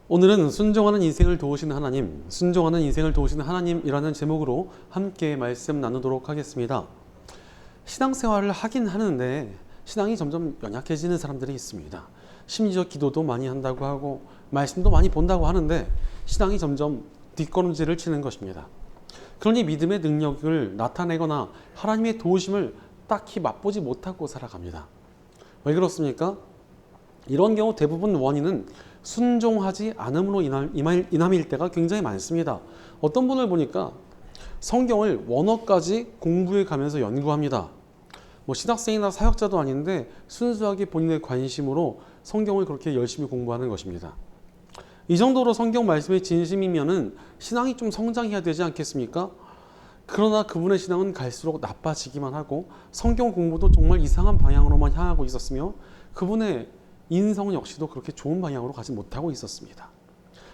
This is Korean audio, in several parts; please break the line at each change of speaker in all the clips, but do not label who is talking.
오늘은 순종하는 인생을 도우시는 하나님, 순종하는 인생을 도우시는 하나님이라는 제목으로 함께 말씀 나누도록 하겠습니다. 신앙생활을 하긴 하는데 신앙이 점점 연약해지는 사람들이 있습니다. 심지어 기도도 많이 한다고 하고 말씀도 많이 본다고 하는데 신앙이 점점 뒷걸음질을 치는 것입니다. 그러니 믿음의 능력을 나타내거나 하나님의 도우심을 딱히 맛보지 못하고 살아갑니다. 왜 그렇습니까? 이런 경우 대부분 원인은 순종하지 않음으로 인함일 때가 굉장히 많습니다. 어떤 분을 보니까 성경을 원어까지 공부해 가면서 연구합니다. 신학생이나 사역자도 아닌데 순수하게 본인의 관심으로 성경을 그렇게 열심히 공부하는 것입니다. 이 정도로 성경 말씀에 진심이면은 신앙이 좀 성장해야 되지 않겠습니까? 그러나 그분의 신앙은 갈수록 나빠지기만 하고 성경 공부도 정말 이상한 방향으로만 향하고 있었으며 그분의 인성 역시도 그렇게 좋은 방향으로 가지 못하고 있었습니다.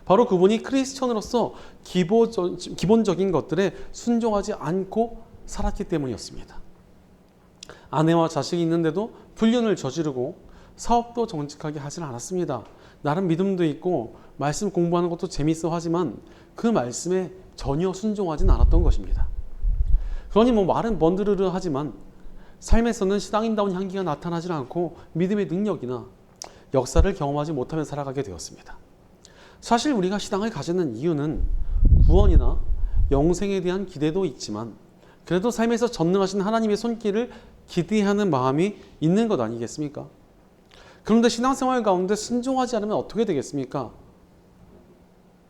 바로 그분이 크리스천으로서 기본적인 것들에 순종하지 않고 살았기 때문이었습니다. 아내와 자식이 있는데도 불륜을 저지르고 사업도 정직하게 하진 않았습니다. 나름 믿음도 있고 말씀 공부하는 것도 재밌어 하지만 그 말씀에 전혀 순종하진 않았던 것입니다. 그러니 말은 번드르르 하지만 삶에서는 신앙인다운 향기가 나타나지 않고 믿음의 능력이나 역사를 경험하지 못하며 살아가게 되었습니다. 사실 우리가 신앙을 가지는 이유는 구원이나 영생에 대한 기대도 있지만 그래도 삶에서 전능하신 하나님의 손길을 기대하는 마음이 있는 것 아니겠습니까? 그런데 신앙생활 가운데 순종하지 않으면 어떻게 되겠습니까?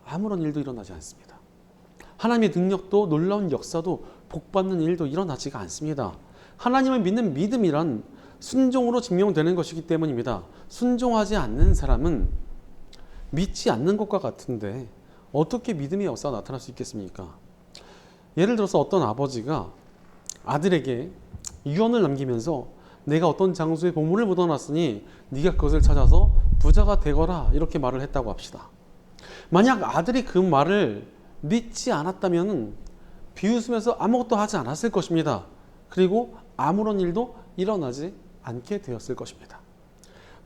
아무런 일도 일어나지 않습니다. 하나님의 능력도 놀라운 역사도 복받는 일도 일어나지가 않습니다. 하나님을 믿는 믿음이란 순종으로 증명되는 것이기 때문입니다. 순종하지 않는 사람은 믿지 않는 것과 같은데 어떻게 믿음의 역사가 나타날 수 있겠습니까? 예를 들어서 어떤 아버지가 아들에게 유언을 남기면서 내가 어떤 장소에 보물을 묻어놨으니 네가 그것을 찾아서 부자가 되거라 이렇게 말을 했다고 합시다. 만약 아들이 그 말을 믿지 않았다면 비웃으면서 아무것도 하지 않았을 것입니다. 그리고 아무런 일도 일어나지 않게 되었을 것입니다.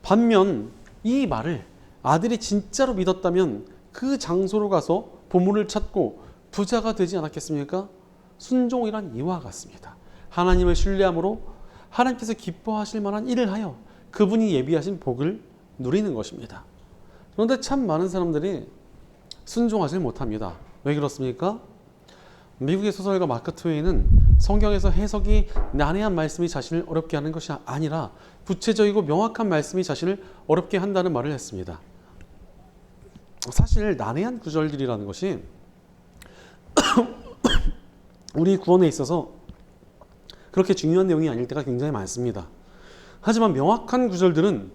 반면 이 말을 아들이 진짜로 믿었다면 그 장소로 가서 보물을 찾고 부자가 되지 않았겠습니까? 순종이란 이와 같습니다. 하나님을 신뢰함으로 하나님께서 기뻐하실 만한 일을 하여 그분이 예비하신 복을 누리는 것입니다. 그런데 참 많은 사람들이 순종하지 못합니다. 왜 그렇습니까? 미국의 소설가 마크 트웨이는 성경에서 해석이 난해한 말씀이 자신을 어렵게 하는 것이 아니라 구체적이고 명확한 말씀이 자신을 어렵게 한다는 말을 했습니다. 사실 난해한 구절들이라는 것이 우리 구원에 있어서 그렇게 중요한 내용이 아닐 때가 굉장히 많습니다. 하지만 명확한 구절들은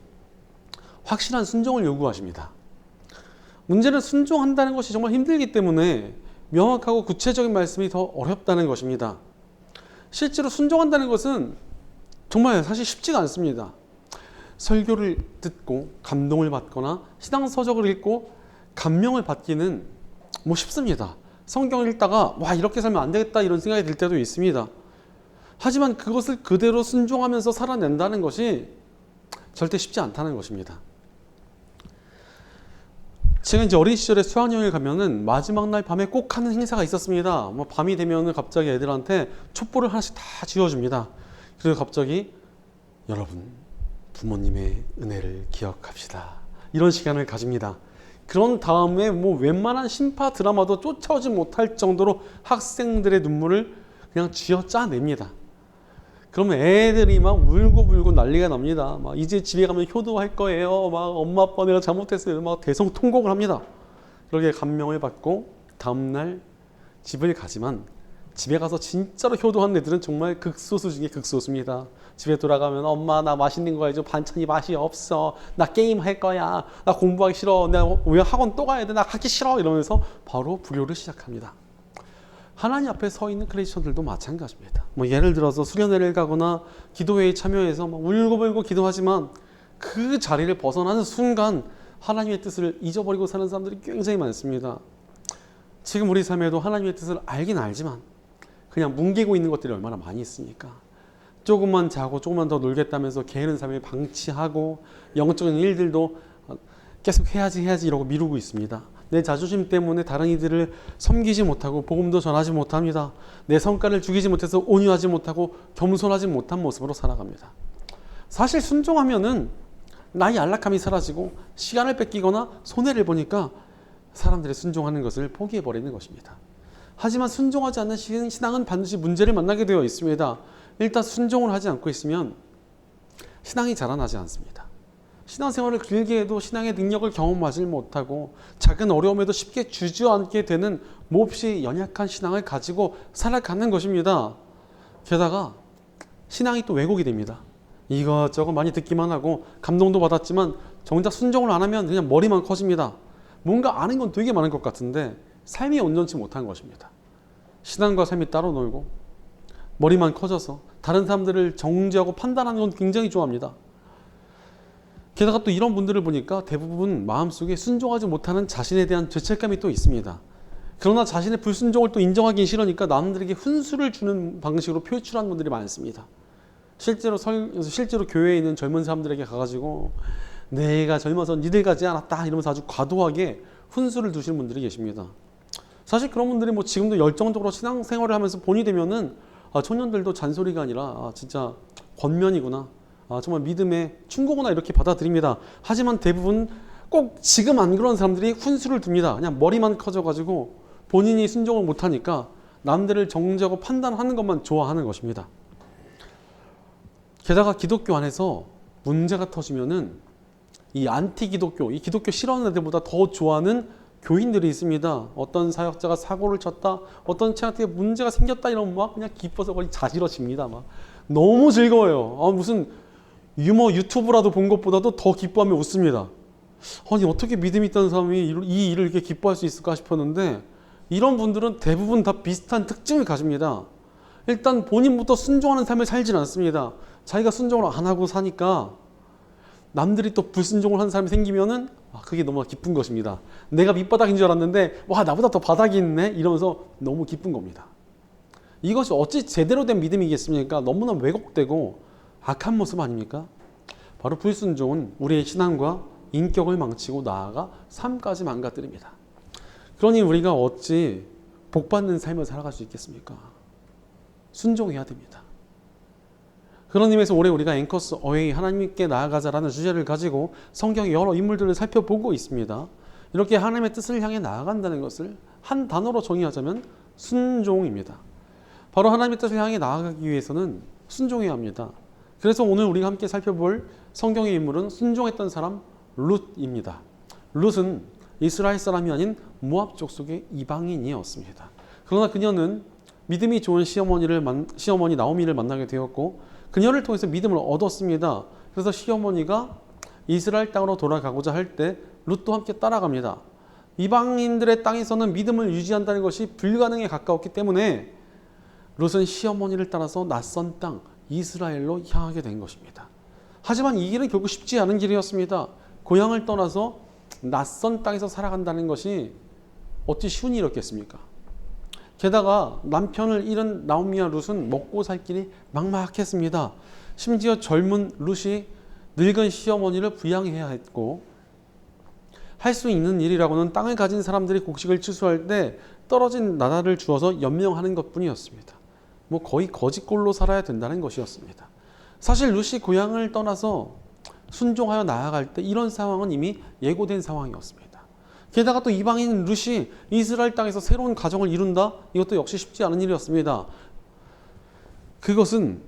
확실한 순종을 요구하십니다. 문제는 순종한다는 것이 정말 힘들기 때문에 명확하고 구체적인 말씀이 더 어렵다는 것입니다. 실제로 순종한다는 것은 정말 사실 쉽지가 않습니다. 설교를 듣고 감동을 받거나 신앙서적을 읽고 감명을 받기는 쉽습니다. 성경을 읽다가 와 이렇게 살면 안 되겠다 이런 생각이 들 때도 있습니다. 하지만 그것을 그대로 순종하면서 살아낸다는 것이 절대 쉽지 않다는 것입니다. 제가 이제 어린 시절에 수학여행을 가면은 마지막 날 밤에 꼭 하는 행사가 있었습니다. 밤이 되면은 갑자기 애들한테 촛불을 하나씩 다 지어줍니다. 그래서 갑자기 여러분 부모님의 은혜를 기억합시다. 이런 시간을 가집니다. 그런 다음에 웬만한 신파 드라마도 쫓아오지 못할 정도로 학생들의 눈물을 그냥 쥐어짜냅니다. 그러면 애들이 막 울고 난리가 납니다. 이제 집에 가면 효도할 거예요. 엄마 아빠 내가 잘못했어요. 대성통곡을 합니다. 그렇게 감명을 받고 다음날 집을 가지만 집에 가서 진짜로 효도한 애들은 정말 극소수 중에 극소수입니다. 집에 돌아가면 엄마 나 맛있는 거 해줘. 반찬이 맛이 없어. 나 게임 할 거야. 나 공부하기 싫어. 내가 왜 학원 또 가야 돼. 나 가기 싫어. 이러면서 바로 불효를 시작합니다. 하나님 앞에 서 있는 크리스천들도 마찬가지입니다. 예를 들어서 수련회를 가거나 기도회에 참여해서 울고불고 기도하지만 그 자리를 벗어나는 순간 하나님의 뜻을 잊어버리고 사는 사람들이 굉장히 많습니다. 지금 우리 삶에도 하나님의 뜻을 알긴 알지만 그냥 뭉개고 있는 것들이 얼마나 많이 있으니까 조금만 자고 조금만 더 놀겠다면서 게으른 삶을 방치하고 영적인 일들도 계속 해야지 이러고 미루고 있습니다. 내 자존심 때문에 다른 이들을 섬기지 못하고 복음도 전하지 못합니다. 내 성과를 죽이지 못해서 온유하지 못하고 겸손하지 못한 모습으로 살아갑니다. 사실 순종하면은 나의 안락함이 사라지고 시간을 뺏기거나 손해를 보니까 사람들이 순종하는 것을 포기해버리는 것입니다. 하지만 순종하지 않는 신앙은 반드시 문제를 만나게 되어 있습니다. 일단 순종을 하지 않고 있으면 신앙이 자라나지 않습니다. 신앙생활을 길게 해도 신앙의 능력을 경험하지 못하고 작은 어려움에도 쉽게 주저앉게 되는 몹시 연약한 신앙을 가지고 살아가는 것입니다. 게다가 신앙이 또 왜곡이 됩니다. 이것저것 많이 듣기만 하고 감동도 받았지만 정작 순종을 안 하면 그냥 머리만 커집니다. 뭔가 아는 건 되게 많은 것 같은데 삶이 온전치 못한 것입니다. 신앙과 삶이 따로 놀고 머리만 커져서 다른 사람들을 정죄하고 판단하는 건 굉장히 좋아합니다. 게다가 또 이런 분들을 보니까 대부분 마음속에 순종하지 못하는 자신에 대한 죄책감이 또 있습니다. 그러나 자신의 불순종을 또 인정하기 싫으니까 남들에게 훈수를 주는 방식으로 표출하는 분들이 많습니다. 실제로 교회에 있는 젊은 사람들에게 가가지고 내가 젊어서 니들 가지 않았다 이러면서 아주 과도하게 훈수를 두시는 분들이 계십니다. 사실 그런 분들이 뭐 지금도 열정적으로 신앙생활을 하면서 본이 되면은 청년들도 잔소리가 아니라 진짜 권면이구나, 정말 믿음의 충고구나 이렇게 받아들입니다. 하지만 대부분 꼭 지금 안 그런 사람들이 훈수를 둡니다. 그냥 머리만 커져가지고 본인이 순종을 못하니까 남들을 정죄하고 판단하는 것만 좋아하는 것입니다. 게다가 기독교 안에서 문제가 터지면은 이 안티 기독교, 이 기독교 싫어하는 애들보다 더 좋아하는 교인들이 있습니다. 어떤 사역자가 사고를 쳤다, 어떤 체한테 문제가 생겼다 이러면 막 그냥 기뻐서 거의 자지러집니다. 막 너무 즐거워요. 무슨 유머 유튜브라도 본 것보다도 더 기뻐하며 웃습니다. 아니 어떻게 믿음이 있다는 사람이 이 일을 이렇게 기뻐할 수 있을까 싶었는데 이런 분들은 대부분 다 비슷한 특징을 가집니다. 일단 본인부터 순종하는 삶을 살진 않습니다. 자기가 순종을 안 하고 사니까 남들이 또 불순종을 하는 사람이 생기면은 그게 너무 기쁜 것입니다. 내가 밑바닥인 줄 알았는데 와 나보다 더 바닥이 있네 이러면서 너무 기쁜 겁니다. 이것이 어찌 제대로 된 믿음이겠습니까? 너무나 왜곡되고 악한 모습 아닙니까? 바로 불순종은 우리의 신앙과 인격을 망치고 나아가 삶까지 망가뜨립니다. 그러니 우리가 어찌 복받는 삶을 살아갈 수 있겠습니까? 순종해야 됩니다. 그런 의미에서 올해 우리가 앵커스 어웨이 하나님께 나아가자라는 주제를 가지고 성경의 여러 인물들을 살펴보고 있습니다. 이렇게 하나님의 뜻을 향해 나아간다는 것을 한 단어로 정의하자면 순종입니다. 바로 하나님의 뜻을 향해 나아가기 위해서는 순종해야 합니다. 그래서 오늘 우리가 함께 살펴볼 성경의 인물은 순종했던 사람 룻입니다. 룻은 이스라엘 사람이 아닌 모압 족속의 이방인이었습니다. 그러나 그녀는 믿음이 좋은 시어머니 나오미를 만나게 되었고 그녀를 통해서 믿음을 얻었습니다. 그래서 시어머니가 이스라엘 땅으로 돌아가고자 할 때 룻도 함께 따라갑니다. 이방인들의 땅에서는 믿음을 유지한다는 것이 불가능에 가까웠기 때문에 룻은 시어머니를 따라서 낯선 땅 이스라엘로 향하게 된 것입니다. 하지만 이 길은 결국 쉽지 않은 길이었습니다. 고향을 떠나서 낯선 땅에서 살아간다는 것이 어찌 쉬운 일이었겠습니까? 게다가 남편을 잃은 나오미와 룻은 먹고 살 길이 막막했습니다. 심지어 젊은 룻이 늙은 시어머니를 부양해야 했고 할 수 있는 일이라고는 땅을 가진 사람들이 곡식을 추수할 때 떨어진 나라를 주어서 연명하는 것뿐이었습니다. 뭐 거의 거지꼴로 살아야 된다는 것이었습니다. 사실 룻이 고향을 떠나서 순종하여 나아갈 때 이런 상황은 이미 예고된 상황이었습니다. 게다가 또 이방인 룻이 이스라엘 땅에서 새로운 가정을 이룬다? 이것도 역시 쉽지 않은 일이었습니다. 그것은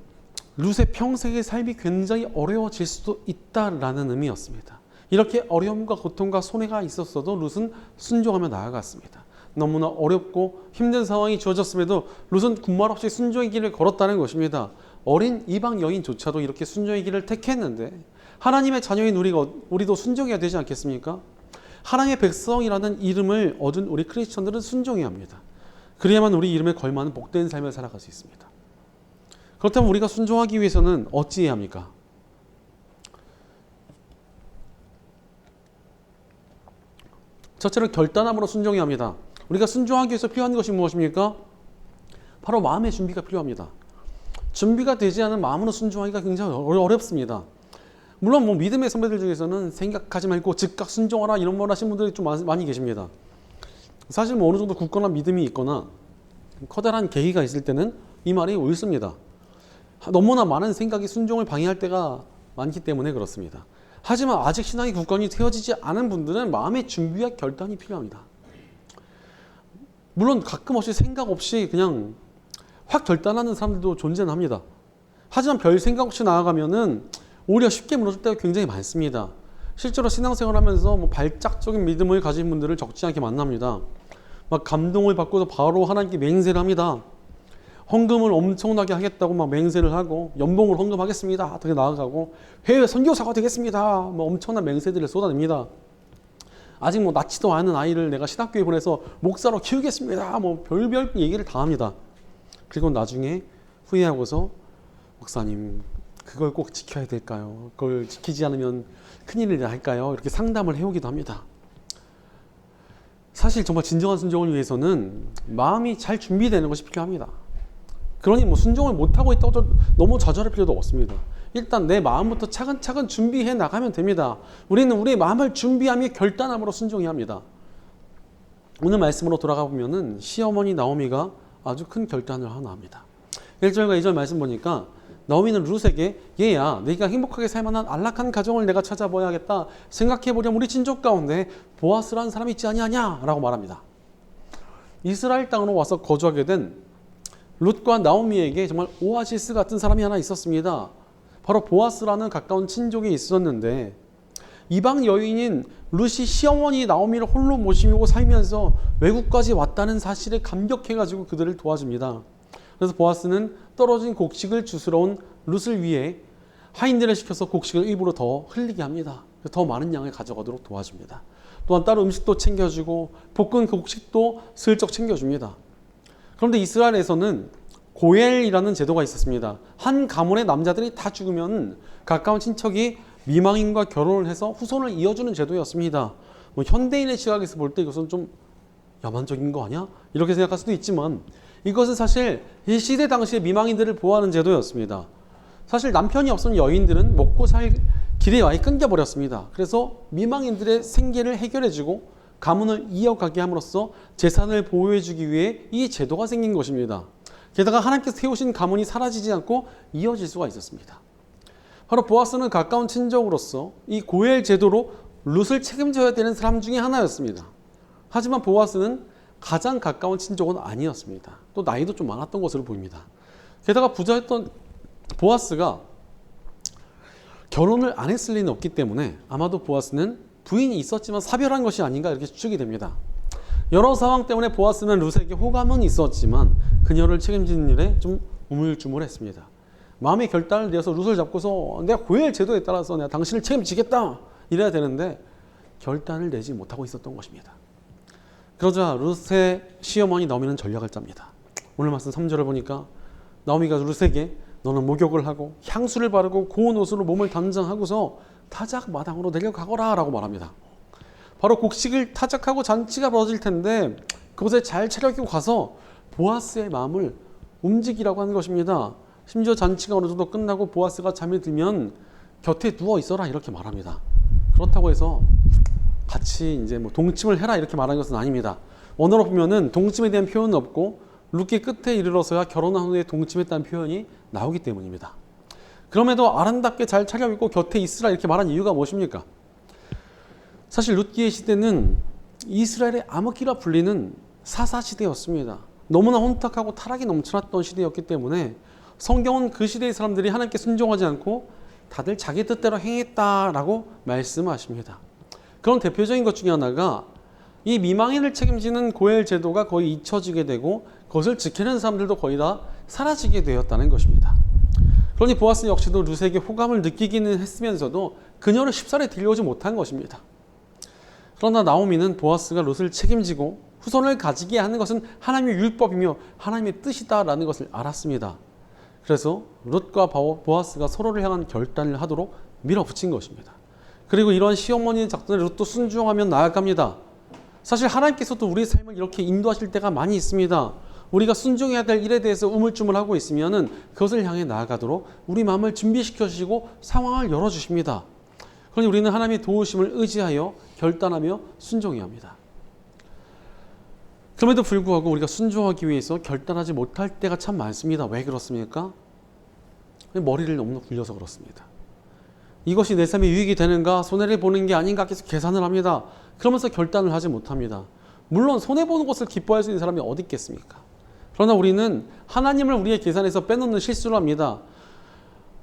룻의 평생의 삶이 굉장히 어려워질 수도 있다라는 의미였습니다. 이렇게 어려움과 고통과 손해가 있었어도 룻은 순종하며 나아갔습니다. 너무나 어렵고 힘든 상황이 주어졌음에도 룻은 군말 없이 순종의 길을 걸었다는 것입니다. 어린 이방 여인조차도 이렇게 순종의 길을 택했는데 하나님의 자녀인 우리도 순종해야 되지 않겠습니까? 하나님의 백성이라는 이름을 얻은 우리 크리스천들은 순종해야 합니다. 그래야만 우리 이름에 걸맞는 복된 삶을 살아갈 수 있습니다. 그렇다면 우리가 순종하기 위해서는 어찌해야 합니까? 첫째로 결단함으로 순종해야 합니다. 우리가 순종하기 위해서 필요한 것이 무엇입니까? 바로 마음의 준비가 필요합니다. 준비가 되지 않은 마음으로 순종하기가 굉장히 어렵습니다. 물론 뭐 믿음의 선배들 중에서는 생각하지 말고 즉각 순종하라 이런 말 하신 분들이 좀 많이 계십니다. 사실 뭐 어느 정도 굳건한 믿음이 있거나 커다란 계기가 있을 때는 이 말이 옳습니다. 너무나 많은 생각이 순종을 방해할 때가 많기 때문에 그렇습니다. 하지만 아직 신앙이 굳건히 세워지지 않은 분들은 마음의 준비와 결단이 필요합니다. 물론 가끔 없이 생각 없이 그냥 확 결단하는 사람들도 존재는 합니다. 하지만 별 생각 없이 나아가면은 오히려 쉽게 무너질 때가 굉장히 많습니다. 실제로 신앙생활 하면서 뭐 발작적인 믿음을 가진 분들을 적지 않게 만납니다. 막 감동을 받고서 바로 하나님께 맹세를 합니다. 헌금을 엄청나게 하겠다고 막 맹세를 하고 연봉을 헌금하겠습니다. 어떻게 나아가고 해외 선교사가 되겠습니다. 뭐 엄청난 맹세들을 쏟아냅니다. 아직 뭐 낳지도 않은 아이를 내가 신학교에 보내서 목사로 키우겠습니다. 뭐 별별 얘기를 다 합니다. 그리고 나중에 후회하고서 목사님 그걸 꼭 지켜야 될까요? 그걸 지키지 않으면 큰일이 날까요? 이렇게 상담을 해오기도 합니다. 사실 정말 진정한 순종을 위해서는 마음이 잘 준비되는 것이 필요합니다. 그러니 뭐 순종을 못하고 있다고 너무 좌절할 필요도 없습니다. 일단 내 마음부터 차근차근 준비해 나가면 됩니다. 우리는 우리의 마음을 준비하며 결단함으로 순종해야 합니다. 오늘 말씀으로 돌아가 보면은 시어머니 나오미가 아주 큰 결단을 하나 합니다. 1절과 2절 말씀 보니까 나오미는 룻에게 얘야 네가 행복하게 살만한 안락한 가정을 내가 찾아봐야겠다. 생각해보렴 우리 친족 가운데 보아스라는 사람이 있지 아니하냐 라고 말합니다. 이스라엘 땅으로 와서 거주하게 된 룻과 나오미에게 정말 오아시스 같은 사람이 하나 있었습니다. 바로 보아스라는 가까운 친족이 있었는데 이방 여인인 룻이 시어머니 나오미를 홀로 모시고 살면서 외국까지 왔다는 사실에 감격해가지고 그들을 도와줍니다. 그래서 보아스는 떨어진 곡식을 주스러 온 룻을 위해 하인들을 시켜서 곡식을 일부러 더 흘리게 합니다. 더 많은 양을 가져가도록 도와줍니다. 또한 다른 음식도 챙겨주고 볶은 곡식도 슬쩍 챙겨줍니다. 그런데 이스라엘에서는 고엘이라는 제도가 있었습니다. 한 가문의 남자들이 다 죽으면 가까운 친척이 미망인과 결혼을 해서 후손을 이어주는 제도였습니다. 뭐 현대인의 시각에서 볼 때 이것은 좀 야만적인 거 아니야? 이렇게 생각할 수도 있지만 이것은 사실 이 시대 당시의 미망인들을 보호하는 제도였습니다. 사실 남편이 없으면 여인들은 먹고 살 길이 많이 끊겨버렸습니다. 그래서 미망인들의 생계를 해결해주고 가문을 이어가게 함으로써 재산을 보호해주기 위해 이 제도가 생긴 것입니다. 게다가 하나님께서 세우신 가문이 사라지지 않고 이어질 수가 있었습니다. 바로 보아스는 가까운 친족으로서 이 고엘 제도로 룻을 책임져야 되는 사람 중에 하나였습니다. 하지만 보아스는 가장 가까운 친족은 아니었습니다. 또 나이도 좀 많았던 것으로 보입니다. 게다가 부자였던 보아스가 결혼을 안 했을 리는 없기 때문에 아마도 보아스는 부인이 있었지만 사별한 것이 아닌가 이렇게 추측이 됩니다. 여러 상황 때문에 보아스는 룻에게 호감은 있었지만 그녀를 책임지는 일에 좀 우물쭈물했습니다. 마음의 결단을 내어서 룻을 잡고서 내가 고엘 제도에 따라서 내가 당신을 책임지겠다 이래야 되는데 결단을 내지 못하고 있었던 것입니다. 그러자 룻의 시어머니 나오미는 전략을 짭니다. 오늘 말씀 3절을 보니까 나오미가 룻에게 너는 목욕을 하고 향수를 바르고 고운 옷으로 몸을 단장하고서 타작 마당으로 내려가거라 라고 말합니다. 바로 곡식을 타작하고 잔치가 벌어질 텐데 그곳에 잘 차려입고 가서 보아스의 마음을 움직이라고 하는 것입니다. 심지어 잔치가 어느 정도 끝나고 보아스가 잠이 들면 곁에 누워 있어라 이렇게 말합니다. 그렇다고 해서 같이 이제 뭐 동침을 해라 이렇게 말하는 것은 아닙니다. 원어로 보면은 동침에 대한 표현은 없고 룻기 끝에 이르러서야 결혼한 후에 동침했다는 표현이 나오기 때문입니다. 그럼에도 아름답게 잘 차려입고 곁에 있으라 이렇게 말한 이유가 무엇입니까? 사실 룻기의 시대는 이스라엘의 암흑기라 불리는 사사시대였습니다. 너무나 혼탁하고 타락이 넘쳐났던 시대였기 때문에 성경은 그 시대의 사람들이 하나님께 순종하지 않고 다들 자기 뜻대로 행했다라고 말씀하십니다. 그런 대표적인 것 중에 하나가 이 미망인을 책임지는 고엘 제도가 거의 잊혀지게 되고 그것을 지키는 사람들도 거의 다 사라지게 되었다는 것입니다. 그러니 보아스 역시도 룻에게 호감을 느끼기는 했으면서도 그녀를 쉽사리 데려오지 못한 것입니다. 그러나 나오미는 보아스가 룻을 책임지고 후손을 가지게 하는 것은 하나님의 율법이며 하나님의 뜻이다라는 것을 알았습니다. 그래서 룻과 보아스가 서로를 향한 결단을 하도록 밀어붙인 것입니다. 그리고 이러한 시어머니의 작전에 룻도 순종하며 나아갑니다. 사실 하나님께서도 우리의 삶을 이렇게 인도하실 때가 많이 있습니다. 우리가 순종해야 될 일에 대해서 우물쭈물하고 있으면은 그것을 향해 나아가도록 우리 마음을 준비시켜 주시고 상황을 열어 주십니다. 그러니 우리는 하나님의 도우심을 의지하여 결단하며 순종해야 합니다. 그럼에도 불구하고 우리가 순종하기 위해서 결단하지 못할 때가 참 많습니다. 왜 그렇습니까? 머리를 너무 굴려서 그렇습니다. 이것이 내 삶에 유익이 되는가, 손해를 보는 게 아닌가 계속 계산을 합니다. 그러면서 결단을 하지 못합니다. 물론 손해보는 것을 기뻐할 수 있는 사람이 어디 있겠습니까? 그러나 우리는 하나님을 우리의 계산에서 빼놓는 실수를 합니다.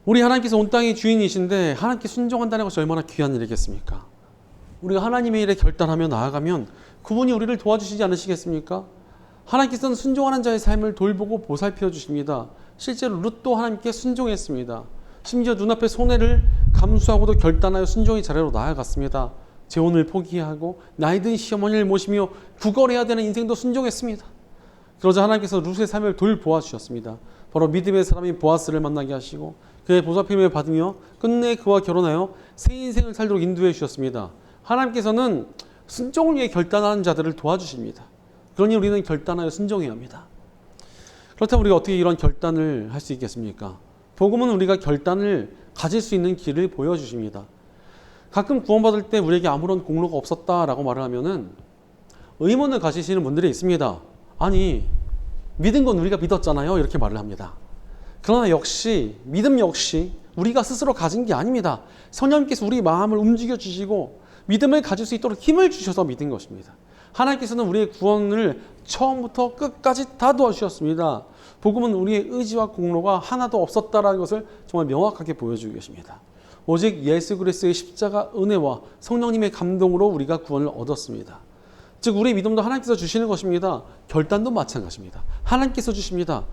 우리 하나님께서 온 땅의 주인이신데 하나님께 순종한다는 것이 얼마나 귀한 일이겠습니까? 우리가 하나님의 일에 결단하며 나아가면 그분이 우리를 도와주시지 않으시겠습니까? 하나님께서는 순종하는 자의 삶을 돌보고 보살펴 주십니다. 실제로 룻도 하나님께 순종했습니다. 심지어 눈앞의 손해를 감수하고도 결단하여 순종의 자리로 나아갔습니다. 재혼을 포기하고 나이든 시어머니를 모시며 구걸해야 되는 인생도 순종했습니다. 그러자 하나님께서 룻의 삶을 돌보아 주셨습니다. 바로 믿음의 사람인 보아스를 만나게 하시고 그의 보살핌을 받으며 끝내 그와 결혼하여 새 인생을 살도록 인도해 주셨습니다. 하나님께서는 순종을 위해 결단하는 자들을 도와주십니다. 그러니 우리는 결단하여 순종해야 합니다. 그렇다면 우리가 어떻게 이런 결단을 할 수 있겠습니까? 복음은 우리가 결단을 가질 수 있는 길을 보여주십니다. 가끔 구원받을 때 우리에게 아무런 공로가 없었다라고 말을 하면은 의문을 가지시는 분들이 있습니다. 아니, 믿은 건 우리가 믿었잖아요. 이렇게 말을 합니다. 그러나 믿음 역시 우리가 스스로 가진 게 아닙니다. 성령님께서 우리 마음을 움직여 주시고 믿음을 가질 수 있도록 힘을 주셔서 믿은 것입니다. 하나님께서는 우리의 구원을 처음부터 끝까지 다 도와주셨습니다. 복음은 우리의 의지와 공로가 하나도 없었다라는 것을 정말 명확하게 보여주고 계십니다. 오직 예수 그리스도의 십자가 은혜와 성령님의 감동으로 우리가 구원을 얻었습니다. 즉 우리의 믿음도 하나님께서 주시는 것입니다. 결단도 마찬가지입니다. 하나님께서 주십니다.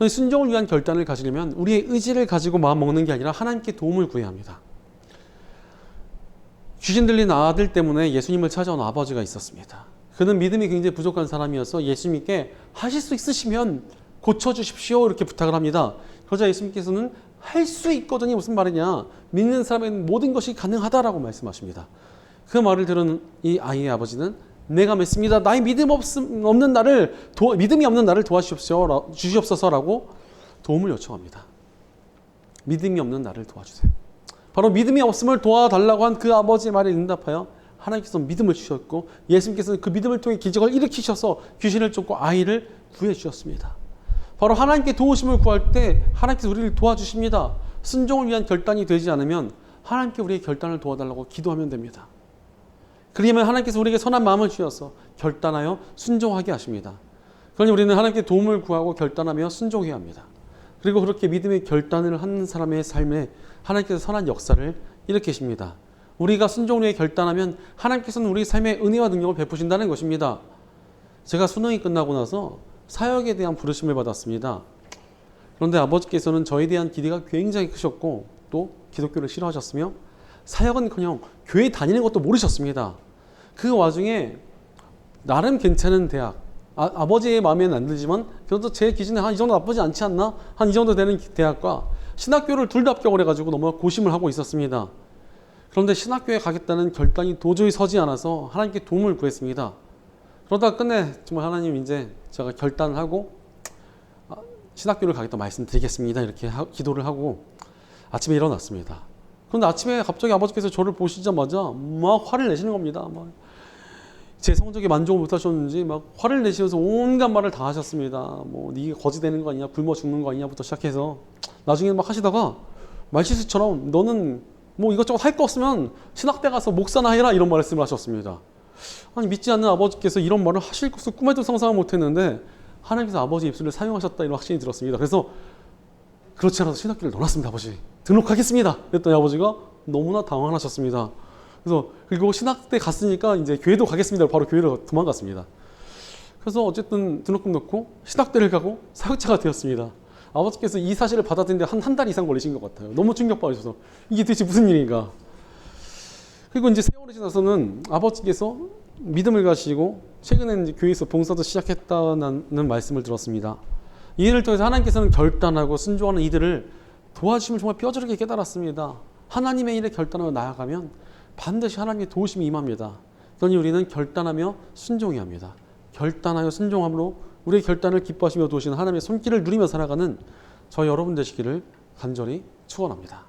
순종을 위한 결단을 가지려면 우리의 의지를 가지고 마음 먹는 게 아니라 하나님께 도움을 구해야 합니다. 귀신 들린 아들 때문에 예수님을 찾아온 아버지가 있었습니다. 그는 믿음이 굉장히 부족한 사람이어서 예수님께 하실 수 있으시면 고쳐주십시오 이렇게 부탁을 합니다. 그러자 예수님께서는 할 수 있거든요. 무슨 말이냐? 믿는 사람에는 모든 것이 가능하다라고 말씀하십니다. 그 말을 들은 이 아이의 아버지는 내가 믿습니다. 나의 믿음이 없는 나를 도와주시옵소서라고 도움을 요청합니다. 믿음이 없는 나를 도와주세요. 바로 믿음이 없음을 도와달라고 한 그 아버지의 말에 응답하여 하나님께서 믿음을 주셨고 예수님께서는 그 믿음을 통해 기적을 일으키셔서 귀신을 쫓고 아이를 구해 주셨습니다. 바로 하나님께 도우심을 구할 때 하나님께서 우리를 도와주십니다. 순종을 위한 결단이 되지 않으면 하나님께 우리의 결단을 도와달라고 기도하면 됩니다. 그러면 하나님께서 우리에게 선한 마음을 주셔서 결단하여 순종하게 하십니다. 그러니 우리는 하나님께 도움을 구하고 결단하며 순종해야 합니다. 그리고 그렇게 믿음의 결단을 하는 사람의 삶에 하나님께서 선한 역사를 일으키십니다. 우리가 순종을 위해 결단하면 하나님께서는 우리 삶의 은혜와 능력을 베푸신다는 것입니다. 제가 수능이 끝나고 나서 사역에 대한 부르심을 받았습니다. 그런데 아버지께서는 저에 대한 기대가 굉장히 크셨고 또 기독교를 싫어하셨으며 사역은커녕 교회 다니는 것도 모르셨습니다. 그 와중에 나름 괜찮은 대학, 아버지의 마음에는 안 들지만 그래도 제 기준에 한 이 정도 나쁘지 않지 않나? 한 이 정도 되는 대학과 신학교를 둘 다 합격을 해가지고 너무 고심을 하고 있었습니다. 그런데 신학교에 가겠다는 결단이 도저히 서지 않아서 하나님께 도움을 구했습니다. 그러다 끝내 정말 하나님 이제 제가 결단을 하고 신학교를 가겠다 말씀드리겠습니다. 이렇게 기도를 하고 아침에 일어났습니다. 그런데 아침에 갑자기 아버지께서 저를 보시자마자 막 화를 내시는 겁니다. 제 성적에 만족을 못하셨는지 막 화를 내시면서 온갖 말을 다 하셨습니다. 뭐 네가 거지 되는 거 아니냐, 굶어 죽는 거 아니냐부터 시작해서 나중에 막 하시다가 말실수처럼 너는 뭐 이것저것 할 거 없으면 신학대 가서 목사나 해라 이런 말씀을 하셨습니다. 아니 믿지 않는 아버지께서 이런 말을 하실 것을 꿈에도 상상을 못했는데 하나님께서 아버지 입술을 사용하셨다 이런 확신이 들었습니다. 그래서 그렇지 않아서 신학교를 넣어놨습니다. 아버지 등록하겠습니다. 그랬더니 아버지가 너무나 당황하셨습니다. 그리고 신학대 갔으니까 이제 교회도 가겠습니다. 바로 교회로 도망갔습니다. 그래서 어쨌든 등록금 넣고 신학대를 가고 사역자가 되었습니다. 아버지께서 이 사실을 받아들이는데 한 달 이상 걸리신 것 같아요. 너무 충격받으셔서 이게 도대체 무슨 일인가. 그리고 이제 세월이 지나서는 아버지께서 믿음을 가지고 최근에 이제 교회에서 봉사도 시작했다는 말씀을 들었습니다. 이 일을 통해서 하나님께서는 결단하고 순종하는 이들을 도와주심을 정말 뼈저리게 깨달았습니다. 하나님의 일에 결단하며 나아가면 반드시 하나님의 도우심이 임합니다. 그러니 우리는 결단하며 순종해야 합니다. 결단하여 순종함으로 우리의 결단을 기뻐하시며 도우시는 하나님의 손길을 누리며 살아가는 저희 여러분 되시기를 간절히 축원합니다.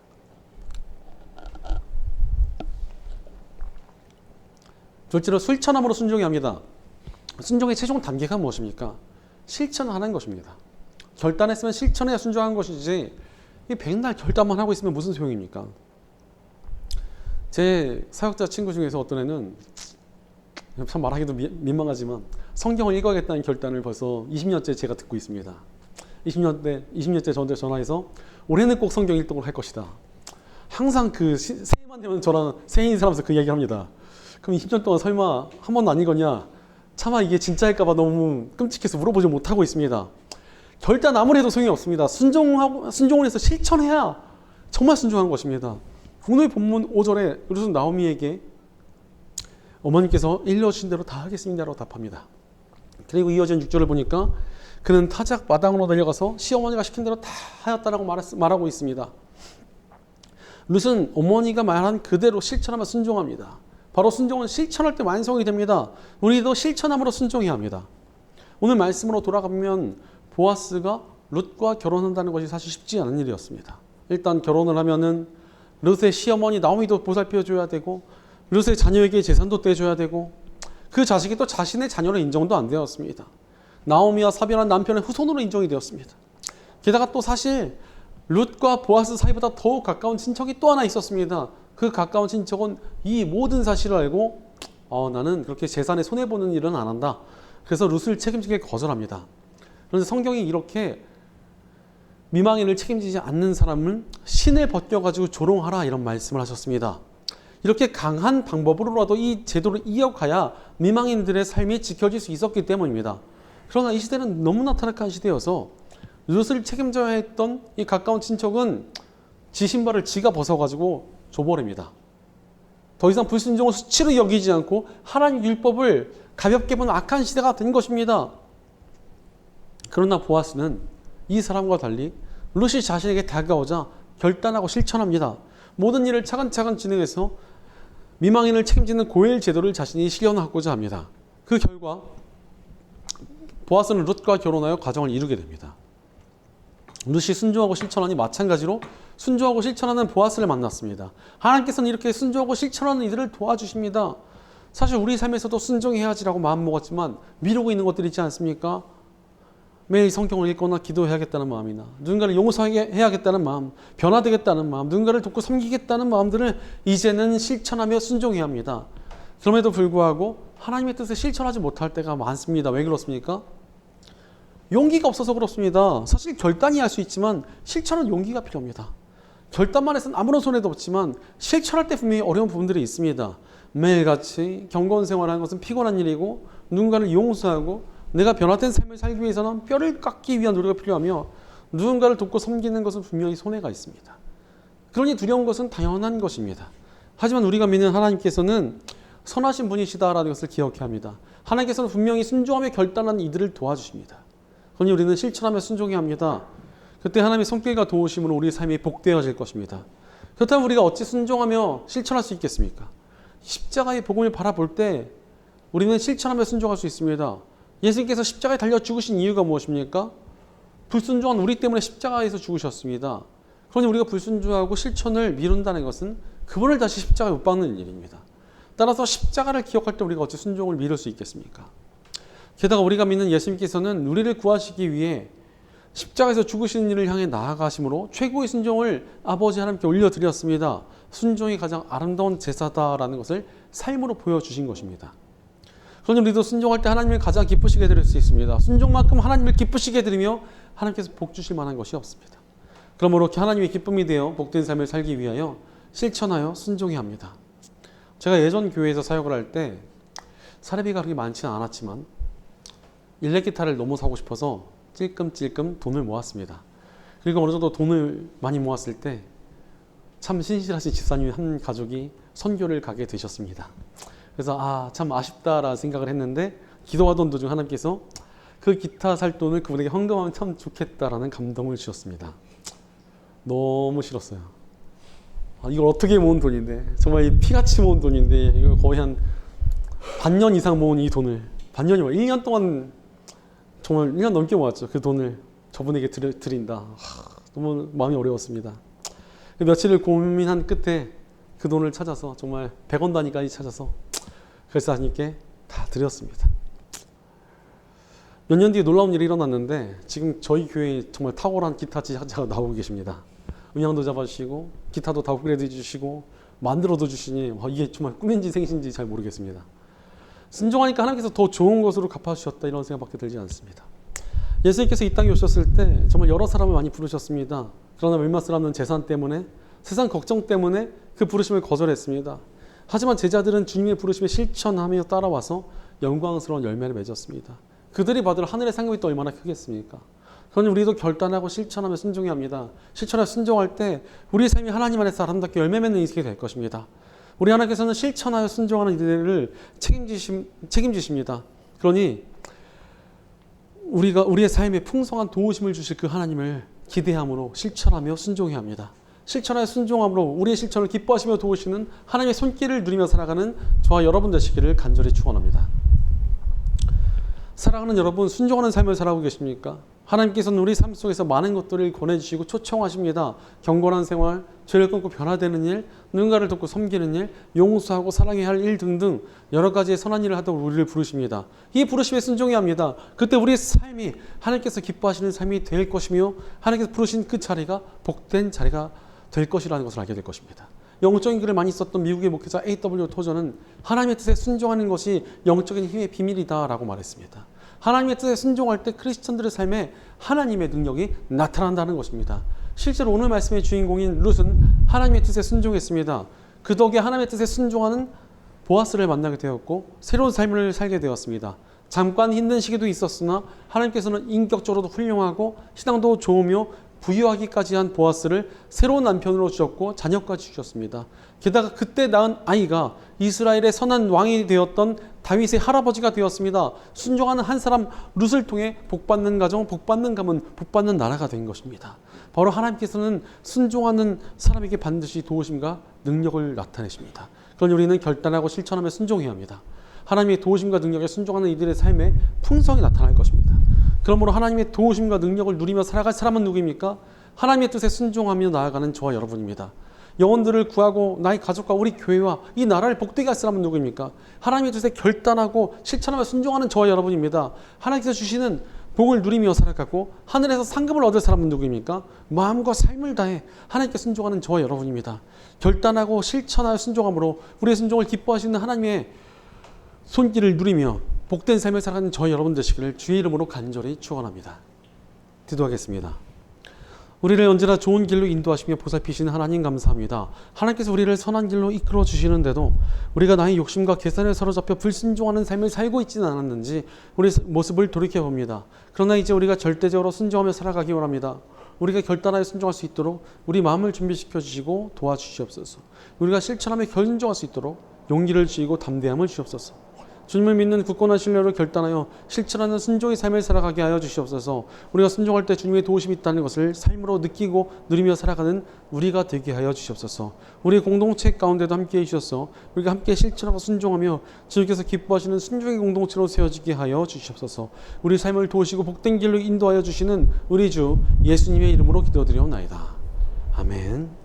둘째로 실천함으로 순종해야 합니다. 순종의 최종 단계가 무엇입니까? 실천하는 것입니다. 결단했으면 실천해야 순종한 것이지 백날 결단만 하고 있으면 무슨 소용입니까? 제 사역자 친구 중에서 어떤 애는 참 말하기도 민망하지만 성경을 읽어야겠다는 결단을 벌써 20년째 제가 듣고 있습니다. 20년째 저한테 전화해서 올해는 꼭 성경 읽도록 할 것이다. 항상 그 새해만 되면 저랑 새해인 사람에서 그 얘기를 합니다. 그럼 20년 동안 설마 한 번도 안 읽었냐? 차마 이게 진짜일까봐 너무 끔찍해서 물어보지 못하고 있습니다. 결단 아무리 해도 소용이 없습니다. 순종을 해서 실천해야 정말 순종한 것입니다. 오늘 본문 5절에 룻은 나오미에게 어머니께서 일러주신 대로 다 하겠습니다라고 답합니다. 그리고 이어진 6절을 보니까 그는 타작 마당으로 내려가서 시어머니가 시킨 대로 다 하였다라고 말하고 있습니다. 룻은 어머니가 말한 그대로 실천하면 순종합니다. 바로 순종은 실천할 때 완성이 됩니다. 우리도 실천함으로 순종해야 합니다. 오늘 말씀으로 돌아가면 보아스가 룻과 결혼한다는 것이 사실 쉽지 않은 일이었습니다. 일단 결혼을 하면은 룻의 시어머니 나오미도 보살펴줘야 되고 룻의 자녀에게 재산도 떼줘야 되고 그 자식이 또 자신의 자녀로 인정도 안 되었습니다. 나오미와 사별한 남편의 후손으로 인정이 되었습니다. 게다가 또 사실 룻과 보아스 사이보다 더욱 가까운 친척이 또 하나 있었습니다. 그 가까운 친척은 이 모든 사실을 알고 나는 그렇게 재산에 손해보는 일은 안 한다. 그래서 룻을 책임지게 거절합니다. 그런데 성경이 이렇게 미망인을 책임지지 않는 사람은 신을 벗겨가지고 조롱하라 이런 말씀을 하셨습니다. 이렇게 강한 방법으로라도 이 제도를 이어가야 미망인들의 삶이 지켜질 수 있었기 때문입니다. 그러나 이 시대는 너무나 타락한 시대여서 룻을 책임져야 했던 이 가까운 친척은 지 신발을 지가 벗어가지고 줘버립니다. 더 이상 불순종을 수치로 여기지 않고 하나님 율법을 가볍게 보는 악한 시대가 된 것입니다. 그러나 보아스는 이 사람과 달리 룻이 자신에게 다가오자 결단하고 실천합니다. 모든 일을 차근차근 진행해서 미망인을 책임지는 고엘 제도를 자신이 실현하고자 합니다. 그 결과 보아스는 룻과 결혼하여 가정을 이루게 됩니다. 룻이 순종하고 실천하니 마찬가지로 순종하고 실천하는 보아스를 만났습니다. 하나님께서는 이렇게 순종하고 실천하는 이들을 도와주십니다. 사실 우리 삶에서도 순종해야지라고 마음먹었지만 미루고 있는 것들이 있지 않습니까? 매일 성경을 읽거나 기도해야겠다는 마음이나 누군가를 용서해야겠다는 마음, 변화되겠다는 마음, 누군가를 돕고 섬기겠다는 마음들을 이제는 실천하며 순종해야 합니다. 그럼에도 불구하고 하나님의 뜻을 실천하지 못할 때가 많습니다. 왜 그렇습니까? 용기가 없어서 그렇습니다. 사실 결단이 할 수 있지만 실천은 용기가 필요합니다. 결단만 해서는 아무런 손해도 없지만 실천할 때 분명히 어려운 부분들이 있습니다. 매일같이 경건 생활하는 것은 피곤한 일이고 누군가를 용서하고 내가 변화된 삶을 살기 위해서는 뼈를 깎기 위한 노력이 필요하며 누군가를 돕고 섬기는 것은 분명히 손해가 있습니다. 그러니 두려운 것은 당연한 것입니다. 하지만 우리가 믿는 하나님께서는 선하신 분이시다라는 것을 기억해야 합니다. 하나님께서는 분명히 순종하며 결단한 이들을 도와주십니다. 그러니 우리는 실천하며 순종해야 합니다. 그때 하나님의 손길과 도우심으로 우리의 삶이 복되어질 것입니다. 그렇다면 우리가 어찌 순종하며 실천할 수 있겠습니까? 십자가의 복음을 바라볼 때 우리는 실천하며 순종할 수 있습니다. 예수님께서 십자가에 달려 죽으신 이유가 무엇입니까? 불순종한 우리 때문에 십자가에서 죽으셨습니다. 그러니 우리가 불순종하고 실천을 미룬다는 것은 그분을 다시 십자가에 못 박는 일입니다. 따라서 십자가를 기억할 때 우리가 어찌 순종을 미룰 수 있겠습니까? 게다가 우리가 믿는 예수님께서는 우리를 구하시기 위해 십자가에서 죽으시는 일을 향해 나아가심으로 최고의 순종을 아버지 하나님께 올려드렸습니다. 순종이 가장 아름다운 제사다라는 것을 삶으로 보여주신 것입니다. 그러니 우리도 순종할 때 하나님을 가장 기쁘시게 드릴 수 있습니다. 순종만큼 하나님을 기쁘시게 드리며 하나님께서 복 주실 만한 것이 없습니다. 그러므로 하나님의 기쁨이 되어 복된 삶을 살기 위하여 실천하여 순종해야 합니다. 제가 예전 교회에서 사역을 할 때 사례비가 그렇게 많지는 않았지만 일렉기타를 너무 사고 싶어서 찔끔찔끔 돈을 모았습니다. 그리고 어느 정도 돈을 많이 모았을 때 참 신실하신 집사님 한 가족이 선교를 가게 되셨습니다. 그래서 참 아쉽다라는 생각을 했는데 기도하던 도중 하나님께서 그 기타 살 돈을 그분에게 헌금하면 참 좋겠다라는 감동을 주셨습니다. 너무 싫었어요. 이걸 어떻게 모은 돈인데, 정말 피같이 모은 돈인데 이걸 거의 한 반년 이상 모은 이 돈을, 반년이 1년 동안 정말 1년 넘게 모았죠. 그 돈을 저분에게 드린다. 너무 마음이 어려웠습니다. 며칠을 고민한 끝에 그 돈을 찾아서 정말 100원 단위까지 찾아서 결사님께 다 드렸습니다. 몇 년 뒤에 놀라운 일이 일어났는데 지금 저희 교회에 정말 탁월한 기타 지자가 나오고 계십니다. 음향도 잡아주시고 기타도 다 업그레이드 해주시고 만들어도 주시니 이게 정말 꿈인지 생신지 잘 모르겠습니다. 순종하니까 하나님께서 더 좋은 것으로 갚아주셨다 이런 생각밖에 들지 않습니다. 예수님께서 이 땅에 오셨을 때 정말 여러 사람을 많이 부르셨습니다. 그러나 멸망을 없는 재산 때문에 세상 걱정 때문에 그 부르심을 거절했습니다. 하지만 제자들은 주님의 부르심에 실천하며 따라와서 영광스러운 열매를 맺었습니다. 그들이 받을 하늘의 상급이 또 얼마나 크겠습니까? 그러니 우리도 결단하고 실천하며 순종해야 합니다. 실천하며 순종할 때 우리의 삶이 하나님 안에서 아름답게 열매 맺는 인생이 될 것입니다. 우리 하나님께서는 실천하여 순종하는 이들을 책임지십니다. 그러니 우리가 우리의 삶에 풍성한 도우심을 주실 그 하나님을 기대함으로 실천하며 순종해야 합니다. 실천하여 순종함으로 우리의 실천을 기뻐하시며 도우시는 하나님의 손길을 누리며 살아가는 저와 여러분 되시기를 간절히 축원합니다. 사랑하는 여러분, 순종하는 삶을 살아가고 계십니까? 하나님께서는 우리 삶 속에서 많은 것들을 권해주시고 초청하십니다. 경건한 생활, 죄를 끊고 변화되는 일, 누군가를 돕고 섬기는 일, 용서하고 사랑해야 할 일 등등 여러 가지의 선한 일을 하도록 우리를 부르십니다. 이 부르심에 순종해야 합니다. 그때 우리의 삶이 하나님께서 기뻐하시는 삶이 될 것이며 하나님께서 부르신 그 자리가 복된 자리가 될 것이라는 것을 알게 될 것입니다. 영적인 글을 많이 썼던 미국의 목회자 A.W. 토저는 하나님의 뜻에 순종하는 것이 영적인 힘의 비밀이다라고 말했습니다. 하나님의 뜻에 순종할 때 크리스천들의 삶에 하나님의 능력이 나타난다는 것입니다. 실제로 오늘 말씀의 주인공인 룻은 하나님의 뜻에 순종했습니다. 그 덕에 하나님의 뜻에 순종하는 보아스를 만나게 되었고 새로운 삶을 살게 되었습니다. 잠깐 힘든 시기도 있었으나 하나님께서는 인격적으로도 훌륭하고 신앙도 좋으며 부유하기까지 한 보아스를 새로운 남편으로 주셨고 자녀까지 주셨습니다. 게다가 그때 낳은 아이가 이스라엘의 선한 왕이 되었던 다윗의 할아버지가 되었습니다. 순종하는 한 사람 룻을 통해 복받는 가정, 복받는 가문, 복받는 나라가 된 것입니다. 바로 하나님께서는 순종하는 사람에게 반드시 도우심과 능력을 나타내십니다. 그러니 우리는 결단하고 실천하며 순종해야 합니다. 하나님의 도우심과 능력에 순종하는 이들의 삶에 풍성이 나타날 것입니다. 그러므로 하나님의 도우심과 능력을 누리며 살아갈 사람은 누구입니까? 하나님의 뜻에 순종하며 나아가는 저와 여러분입니다. 영혼들을 구하고 나의 가족과 우리 교회와 이 나라를 복되게 할 사람은 누구입니까? 하나님의 뜻에 결단하고 실천하며 순종하는 저와 여러분입니다. 하나님께서 주시는 복을 누리며 살아가고 하늘에서 상급을 얻을 사람은 누구입니까? 마음과 삶을 다해 하나님께 순종하는 저와 여러분입니다. 결단하고 실천하여 순종함으로 우리의 순종을 기뻐하시는 하나님의 손길을 누리며 복된 삶을 살아가는 저희 여러분 되시기를 주의 이름으로 간절히 축원합니다. 기도하겠습니다. 우리를 언제나 좋은 길로 인도하시며 보살피시는 하나님 감사합니다. 하나님께서 우리를 선한 길로 이끌어 주시는데도 우리가 나의 욕심과 계산에 사로잡혀 불순종하는 삶을 살고 있지는 않았는지 우리 모습을 돌이켜봅니다. 그러나 이제 우리가 절대적으로 순종하며 살아가기 원합니다. 우리가 결단하여 순종할 수 있도록 우리 마음을 준비시켜 주시고 도와주시옵소서. 우리가 실천하며 결정할 수 있도록 용기를 주시고 담대함을 주시옵소서. 주님을 믿는 굳건한 신뢰로 결단하여 실천하는 순종의 삶을 살아가게 하여 주시옵소서. 우리가 순종할 때 주님의 도우심이 있다는 것을 삶으로 느끼고 누리며 살아가는 우리가 되게 하여 주시옵소서. 우리 공동체 가운데도 함께해 주셔서 우리가 함께 실천하고 순종하며 주님께서 기뻐하시는 순종의 공동체로 세워지게 하여 주시옵소서. 우리 삶을 도우시고 복된 길로 인도하여 주시는 우리 주 예수님의 이름으로 기도드리옵나이다. 아멘.